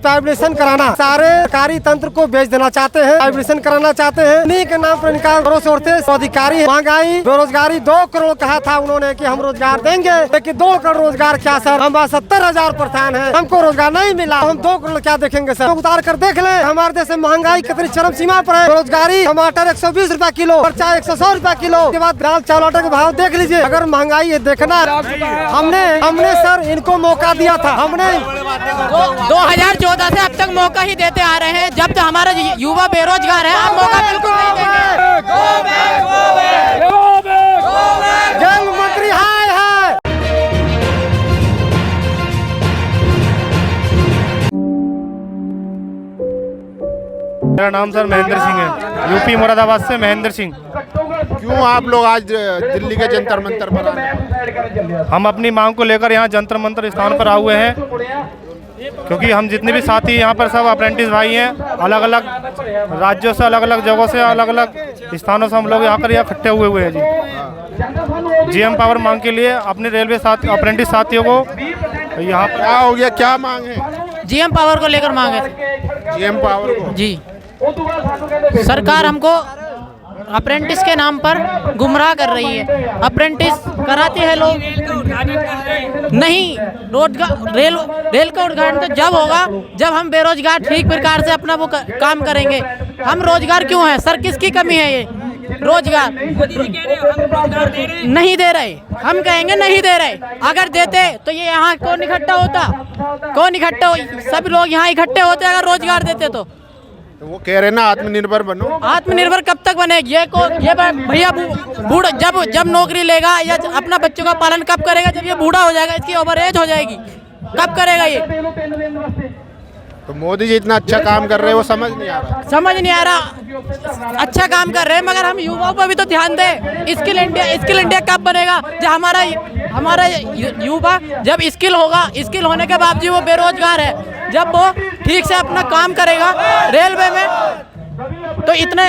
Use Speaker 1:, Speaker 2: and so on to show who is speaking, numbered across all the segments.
Speaker 1: Privatisation कराना, सारे सरकारी तंत्र को बेच देना चाहते हैं, प्राइवेटाइजेशन कराना चाहते हैं। इन्हीं के नाम पर इनका अधिकारी महंगाई बेरोजगारी 2 करोड़ कहा था उन्होंने कि हम रोजगार देंगे, लेकिन 2 करोड़ रोजगार क्या सर, हम 70,000 प्रधान है, हमको रोजगार नहीं मिला, हम 2 करोड़ क्या देखेंगे सर। उतार कर देख ले हमारे देश में महंगाई कितनी चरम सीमा पर है। बेरोजगारी टमाटर 120 रुपया किलो, मिर्चा 100 रुपया किलो, उसके बाद दाल चावल आटे का भाव देख लीजिए। अगर महंगाई देखना, हमने सर इनको मौका दिया था, हमने
Speaker 2: 2014 से अब तक मौका ही देते आ रहे हैं। जब तक हमारा युवा बेरोजगार है, आप मौका बिल्कुल नहीं देंगे।
Speaker 1: जल मंत्री हाय हाय।
Speaker 3: मेरा नाम सर महेंद्र सिंह है, यूपी मुरादाबाद से महेंद्र सिंह।
Speaker 4: क्यों आप लोग आज दिल्ली के जंतर मंतर पर आए?
Speaker 3: हम अपनी मांग को लेकर यहाँ जंतर मंतर स्थान पर आए हुए हैं, क्योंकि हम जितने भी साथी यहाँ पर सब अप्रेंटिस भाई हैं, अलग अलग राज्यों से, अलग अलग जगहों से, अलग अलग स्थानों से हम लोग यहाँ पर इकट्ठे हुए हैं जी। जीएम पावर मांग के लिए अपने रेलवे अप्रेंटिस साथियों को यहाँ पर।
Speaker 4: क्या हो गया, क्या मांग है?
Speaker 2: जीएम पावर को लेकर मांगे
Speaker 4: जीएम पावर को
Speaker 2: जी। सरकार हमको अप्रेंटिस के नाम पर गुमराह कर रही है। अप्रेंटिस कराते हैं लोग नहीं, रोजगार रेल का उद्घाटन तो जब होगा जब हम बेरोजगार ठीक प्रकार से अपना वो काम करेंगे। हम रोजगार क्यों है सर, किसकी कमी है? ये रोजगार नहीं दे रहे, हम कहेंगे नहीं दे रहे। अगर देते तो ये यहाँ कौन इकट्ठा होता, कौन इकट्ठा हो? सब लोग यहाँ इकट्ठे होते अगर रोजगार देते तो
Speaker 4: वो कह रहे ना आत्मनिर्भर बनो।
Speaker 2: आत्मनिर्भर कब तक बनेगी? ये भैया बूढ़ा जब नौकरी लेगा या अपना बच्चों का पालन कब करेगा? जब ये बूढ़ा हो जाएगा, इसकी ओवर एज हो जाएगी, कब करेगा ये?
Speaker 4: तो मोदी जी इतना अच्छा काम कर रहे हैं, वो समझ नहीं आ रहा।
Speaker 2: अच्छा काम कर रहे हैं, मगर हम युवाओं पर भी तो ध्यान दें। स्किल इंडिया कब बनेगा? जब हमारा युवा जब स्किल होगा, स्किल होने के बावजूद वो बेरोजगार है, जब वो ठीक से अपना काम करेगा रेलवे में तो इतने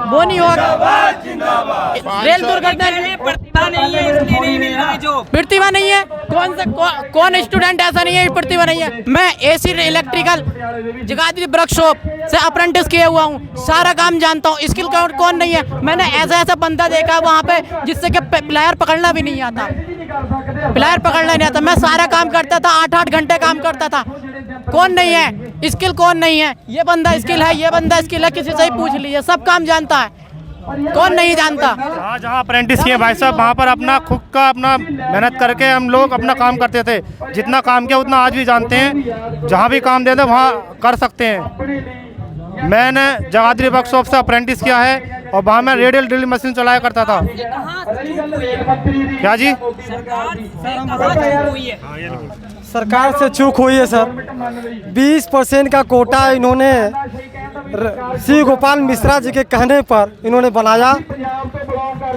Speaker 2: वो नहीं होगा। रेल दुर्घटना प्रतिभा नहीं है, इसलिए नहीं मिल रहा। जो प्रतिभा नहीं है, कौन स्टूडेंट ऐसा नहीं है प्रतिभा नहीं है? मैं एसी इलेक्ट्रिकल जगाधरी वर्कशॉप से अप्रेंटिस किया हुआ हूँ, सारा काम जानता हूँ। स्किल कौन नहीं है? मैंने ऐसा बंदा देखा वहाँ पे जिससे कि प्लायर पकड़ना भी नहीं आता, प्लायर पकड़ना नहीं आता। मैं सारा काम करता था, 8-8 घंटे काम करता था। कौन नहीं है? स्किल कौन नहीं है? ये बंदा स्किल है, ये बंदा स्किल है, किसी से ही पूछ लीजिए, सब काम जानता है। कौन नहीं जानता?
Speaker 3: जहाँ अप्रेंटिस किए भाई साहब, वहाँ पर अपना खुद का अपना मेहनत करके हम लोग अपना काम करते थे। जितना काम किया उतना आज भी जानते हैं, जहाँ भी काम देते वहाँ कर सकते हैं। मैंने जगाधरी वर्कशॉप से अप्रेंटिस किया है और वहाँ मैं रेडियल ड्रिल मशीन चलाया करता था। क्या जी?
Speaker 1: सरकार से चूक हुई है सर। 20% का कोटा इन्होंने श्री गोपाल मिश्रा जी के कहने पर इन्होंने बनाया,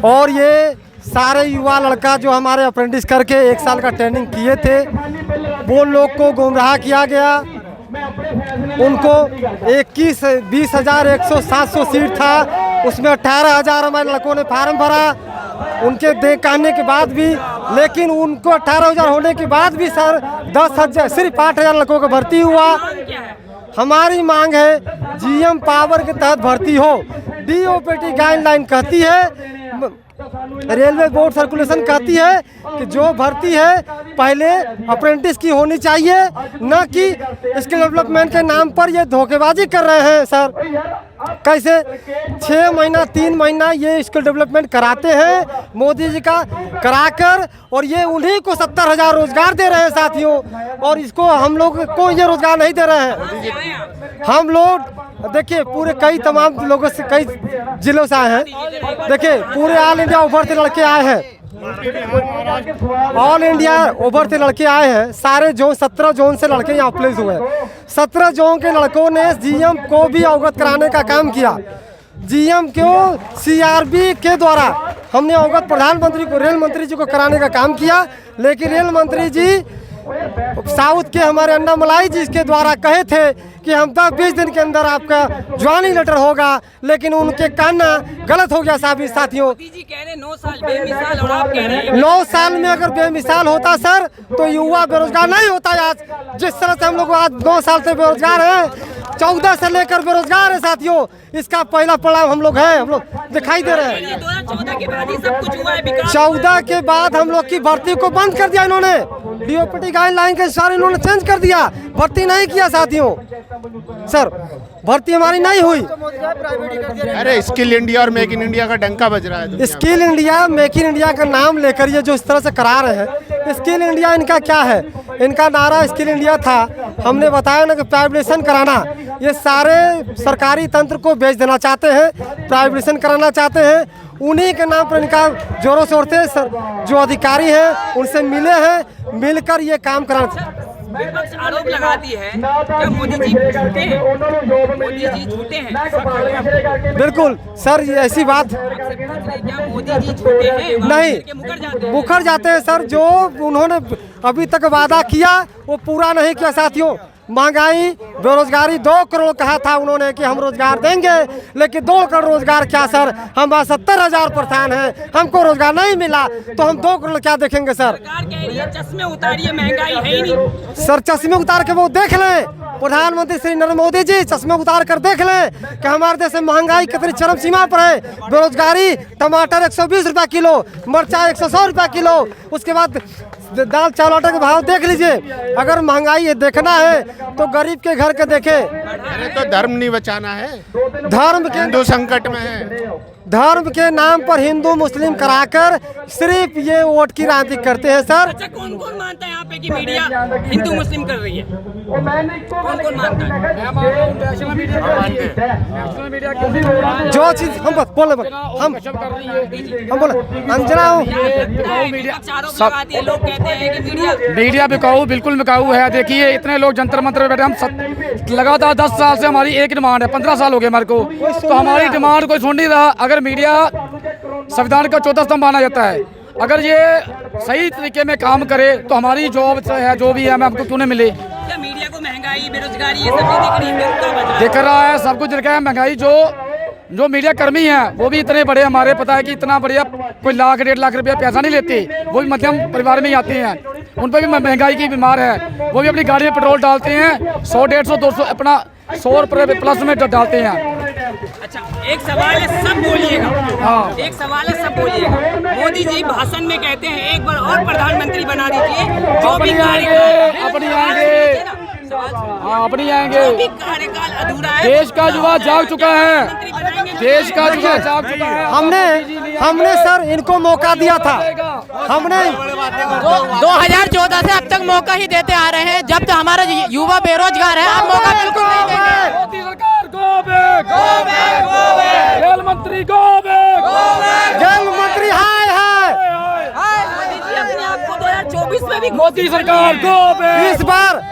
Speaker 1: और ये सारे युवा लड़का जो हमारे अप्रेंटिस करके 1 साल का ट्रेनिंग किए थे, वो लोग को गुमराह किया गया। उनको 20,100 सीट था, उसमें 18,000 हमारे लड़कों ने फार्म भरा। उनके कहने के बाद भी, लेकिन उनको 18,000 होने के बाद भी सर 10,000 सिर्फ 8,000 लड़कों का भर्ती हुआ। हमारी मांग है जीएम पावर के तहत भर्ती हो। डीओपीटी गाइडलाइन कहती है, रेलवे बोर्ड सर्कुलेशन कहती है कि जो भर्ती है पहले अप्रेंटिस की होनी चाहिए, न कि स्किल डेवलपमेंट के नाम पर ये धोखेबाजी कर रहे हैं सर। कैसे 6 महीना 3 महीना ये स्किल डेवलपमेंट कराते हैं मोदी जी का कराकर, और ये उन्हीं को 70,000 रोजगार दे रहे हैं साथियों, और इसको हम लोग को ये रोजगार नहीं दे रहे हैं। हम लोग देखिए पूरे कई तमाम लोगों से, कई जिलों से आए हैं। देखिए पूरे ऑल इंडिया ओवर से लड़के आए हैं, ऑल इंडिया ओवर से लड़के आए हैं। सारे जोन 17 जोन से लड़के यहाँ प्लेस हुए हैं। 17 जोन के लड़कों ने जीएम को भी अवगत कराने का काम किया। जीएम को सीआरबी के द्वारा हमने अवगत प्रधानमंत्री को, रेल मंत्री जी को कराने का काम किया, लेकिन रेल मंत्री जी साउथ के हमारे अन्ना मलाई जी इसके द्वारा कहे थे कि हम 10-20 दिन के अंदर आपका ज्वाइनिंग लेटर होगा, लेकिन उनके कहना गलत हो गया साथियों।
Speaker 5: 9 साल बेमिसाल और आप कह रहे हैं
Speaker 1: 9 साल में अगर बेमिसाल होता सर तो युवा बेरोजगार नहीं होता। आज जिस तरह से हम लोग आज 9 साल से बेरोजगार हैं, 14 से लेकर बेरोजगार है साथियों, इसका पहला पड़ाव हम लोग हैं, हम लोग दिखाई दे रहे हैं।
Speaker 5: 2014 के बाद ही सब कुछ हुआ है। विकास
Speaker 1: 14 के बाद हम लोग की भर्ती को बंद कर दिया इन्होंने, डीओपीटी गाइडलाइन के अनुसार इन्होंने चेंज कर दिया, भर्ती नहीं किया साथियों। सर भर्ती हमारी नहीं हुई।
Speaker 4: अरे स्किल इंडिया और मेक इन इंडिया का डंका बज रहा है।
Speaker 1: Skill India make in India का नाम लेकर ये जो इस तरह से करा रहे हैं, स्किल इंडिया इनका क्या है? इनका नारा स्किल इंडिया था। हमने बताया ना कि प्राइवेटाइजेशन कराना, ये सारे सरकारी तंत्र को बेच देना चाहते हैं, प्राइवेटाइजेशन कराना चाहते हैं। उन्हीं के नाम पर इनका जोरों शोर से जो अधिकारी हैं उनसे मिले हैं, मिलकर ये काम कराना।
Speaker 5: विपक्ष आरोप लगाती है क्या मोदी जी झूठे हैं? मोदी जी झूठे हैं?
Speaker 1: बिल्कुल सर, ये ऐसी बात
Speaker 5: क्या मोदी जी झूठे हैं?
Speaker 1: नहीं, मुखर जाते हैं सर। जो उन्होंने अभी तक वादा किया वो पूरा नहीं किया साथियों। महंगाई, बेरोजगारी 2 करोड़ कहा था उन्होंने कि हम रोजगार देंगे, लेकिन 2 करोड़ रोजगार क्या सर? हम 70,000 परेशान हैं, हमको रोजगार नहीं मिला तो हम 2 करोड़ क्या देखेंगे सर?
Speaker 5: सरकार कह रही है चश्मे उतारिए, महंगाई है ही नहीं।
Speaker 1: सर चश्मे उतार के वो देख लें, प्रधानमंत्री श्री नरेंद्र मोदी जी चश्मे उतार कर देख लें कि हमारे देश में महंगाई कितनी चरम सीमा पर है। बेरोजगारी, टमाटर 120 रुपया किलो, मिर्चा 100 रुपया किलो, उसके बाद दाल चावल आटा के भाव देख लीजिए। अगर महंगाई देखना है तो गरीब के घर के देखे।
Speaker 4: अरे तो धर्म नहीं बचाना है,
Speaker 1: धर्म के
Speaker 4: हिंदू संकट में है।
Speaker 1: धर्म के नाम पर हिंदू मुस्लिम कराकर सिर्फ ये वोट की राजनीति करते हैं सर।
Speaker 5: अच्छा, कौन कौन मानता है यहाँ पे कि मीडिया हिंदू मुस्लिम कर रही है? कौन कौन मानता है?
Speaker 1: जो चीज हम बोले हम बोले अंजना हो,
Speaker 5: विपक्ष आरोप लगाती है, लोग कहते हैं कि
Speaker 6: मीडिया बिकाऊ, बिल्कुल बिकाऊ है। देखिए इतने लोग जंतर मंतर में बैठे, हम लगातार 10 साल से हमारी एक डिमांड है, 15 साल हो गए हमारे को, तो हमारी डिमांड कोई सुन नहीं रहा। अगर मीडिया संविधान का 14 स्तंभ माना जाता है, अगर ये सही तरीके में काम करे तो हमारी जॉब है जो भी है हमें आपको क्यों नहीं मिले?
Speaker 5: क्या मीडिया को महंगाई, बेरोजगारी ये सब नहीं दिख रही है?
Speaker 6: दिख रहा है, सब कुछ दिख रहा है। महंगाई, जो मीडिया कर्मी हैं वो भी इतने बड़े, हमारे पता है कि इतना बढ़िया कोई 1 लाख 1.5 लाख रुपया पैसा नहीं लेते, वो भी मध्यम परिवार में ही आते हैं, उन पर भी महंगाई की बीमार है। वो भी अपनी गाड़ी में पेट्रोल डालते हैं 100, 150, 200 अपना 100 रुपये प्लस में डालते हैं।
Speaker 5: अच्छा, एक सवाल है, सब बोलिएगा।
Speaker 6: हाँ,
Speaker 5: एक सवाल है, सब बोलिएगा। मोदी जी भाषण में कहते हैं एक बार और प्रधानमंत्री बना दीजिए, जो भी कार्यकाल
Speaker 6: अपनी आएंगे, हाँ अपनी आएंगे।
Speaker 5: जो भी कार्यकाल अधूरा है,
Speaker 6: देश का युवा जाग चुका है, देश का युवा जाग चुका है।
Speaker 1: हमने सर इनको मौका दिया था, हमने
Speaker 2: 2014 से अब तक मौका ही देते आ रहे हैं। जब तक हमारा युवा बेरोजगार है, अब मौका बिल्कुल नहीं देंगे।
Speaker 6: मोदी सरकार go back, go back, go back. Rail मंत्री गो बैक, गो बैक।
Speaker 1: जल मंत्री हाय हाय।
Speaker 5: मोदी जी अपने आप को 2024 में भी
Speaker 6: मोदी सरकार गो बैक।
Speaker 1: इस बार